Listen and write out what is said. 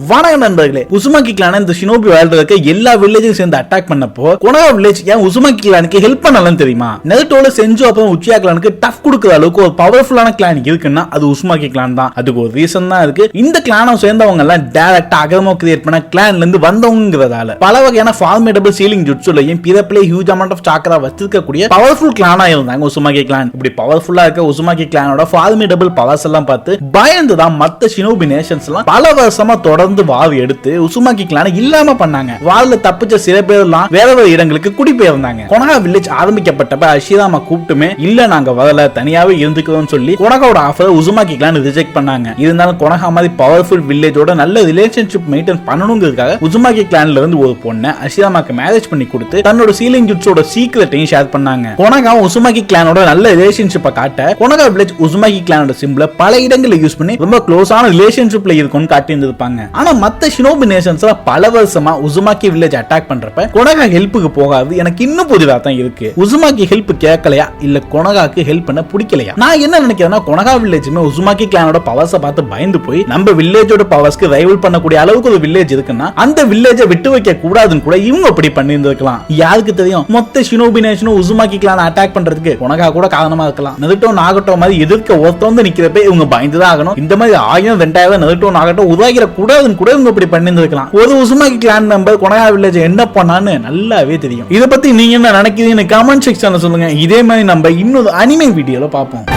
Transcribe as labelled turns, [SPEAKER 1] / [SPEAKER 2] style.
[SPEAKER 1] வணக்கம் நண்பர்களே, உசுமாக்கி கிளான இந்த ஷினோபி வேர்ல்ட்ல இருக்க எல்லா வில்லேஜையும் சேர்ந்து அட்டாக் பண்ணப்போ கொனகா வில்லேஜ் ஏன் உசுமாக்கி கிளானுக்கு ஹெல்ப் பண்ணலன்னு தெரியுமா? நெருட்டோல செஞ்சு அப்புறம் உச்சியா கிளானுக்கு டஃப் கொடுக்குற அளவுக்கு ஒரு பவர்ஃபுல்லான கிளான் இருக்குன்னா அது உசுமாக்கி கிளான் தான். அதுக்கு ஒரு ரீசன் தான் இருக்கு. இந்த கிளானை சேர்ந்தவங்க எல்லாம் டைரக்டா அகரமா கிரியேட் பண்ண கிளான்ல இருந்து வந்தவங்கிறதால பல வகையான ஃபார்மேட்டபிள் ceiling ஜுட்சுலையும் பிறப்பிலே huge amount of chakra வச்சிருக்கக்கூடிய பவர்ஃபுல் கிளானா இருந்தாங்க உசுமாக்கி கிளான். இப்படி பவர்ஃபுல்லா இருக்க உசுமாக்கி கிளானோட ஃபார்மேட்டபிள் பவர்ஸ் எல்லாம் பார்த்து பயந்துதான் மத்த ஷினோபி நேஷன்ஸ் எல்லாம் பல வருஷமா தொடர்ந்து வார் எடுத்து உசுமாக்கி கிளானை இல்லாம பண்ணாங்க. வார்ல தப்பிச்ச சில பேர் எல்லாம் வேற வேற இடங்களுக்கு குடிபெயர்ந்தாங்க. கொனகா வில்லேஜ் ஆரம்பிக்கப்பட்டப்ப அஷிராமா கூப்பிட்டுமே இல்ல நாங்க வரல தனியாவே இருந்துக்கிறோம்னு சொல்லி கொனகாவோட ஆஃபரை உசுமாக்கி கிளான் ரிஜெக்ட் பண்ணாங்க. இருந்தாலும் கொனகா மாதிரி பவர்ஃபுல் வில்லேஜோட நல்ல ரிலேஷன்ஷிப் மெயின்டைன் பண்ணணுங்கிறதுக்காக உசுமாக்கி கிளான்ல இருந்து ஒரு பொண்ணை அஷிராமாக்கு மேரேஜ் பண்ணி கொடுத்து தன்னோட சீலிங் ஜுட்ஸோட சீக்ரெட்டையும் ஷேர் பண்ணாங்க. கொனகா உசுமாக்கி கிளானோட நல்ல ரிலேஷன்ஷிப்பை காட்ட கொனகா வில்லேஜ் உசுமாக்கி கிளானோட சிம்பிளை பல இடங்களில் யூஸ் பண்ணி ரொம்ப க்ளோஸான ரிலேஷன்ஷிப்ல இருக்கும்னு காட்டி இருந்திருப்பாங்க. ஆனா மத்த ஷினோபி நேஷன்ஸ் பல வருஷமா உசுமாக்கி வில்லேஜ் அட்டாக் பண்றப்ப கொனகா ஹெல்ப்புக்கு போகாது எனக்கு இன்னும் புதிதா தான் இருக்கு. உசுமாக்கி ஹெல்ப் கேட்கலையா இல்ல கொனகாக்கு ஹெல்ப் பண்ண பிடிக்கலையா? நான் என்ன நினைக்கிறேன்னா கொனகா வில்லேஜுமே உசுமாக்கி கிளானோட பவர்ஸை பார்த்து பயந்து போய் நம்ம வில்லேஜோட பவர்ஸ்க்கு ரைவல் பண்ணக்கூடிய அளவுக்கு ஒரு வில்லேஜ் இருக்குன்னா அந்த வில்லேஜை விட்டு வைக்க கூடாதுன்னு கூட இவங்க அப்படி பண்ணியிருந்திருக்கலாம். யாருக்கு தெரியும், மொத்த ஷினோபி நேஷனும் உசுமாக்கி கிளான அட்டாக் பண்றதுக்கு கொனகா கூட காரணமா இருக்கலாம். நெருட்டோ நாகட்டோ மாதிரி எதிர்க்க ஒருத்தவங்க நிக்கிறப்ப இவங்க பயந்துதான் ஆகணும். இந்த மாதிரி 1000 2000 நெருட்டோ நாகட்டோ உருவாகிற கூடாதுன்னு கூட இவங்க இப்படி பண்ணியிருந்திருக்கலாம். ஒரு உசுமாக்கி கிளான் மெம்பர் கொனகா வில்லேஜ் என்ன பண்ணான்னு நல்லாவே தெரியும். இதை பத்தி நீங்க என்ன நினைக்கிறீங்கன்னு கமெண்ட் செக்ஷன்ல சொல்லுங்க. இதே மாதிரி நம்ம இன்னொரு அனிமே வீடியோல பார்ப்போம்.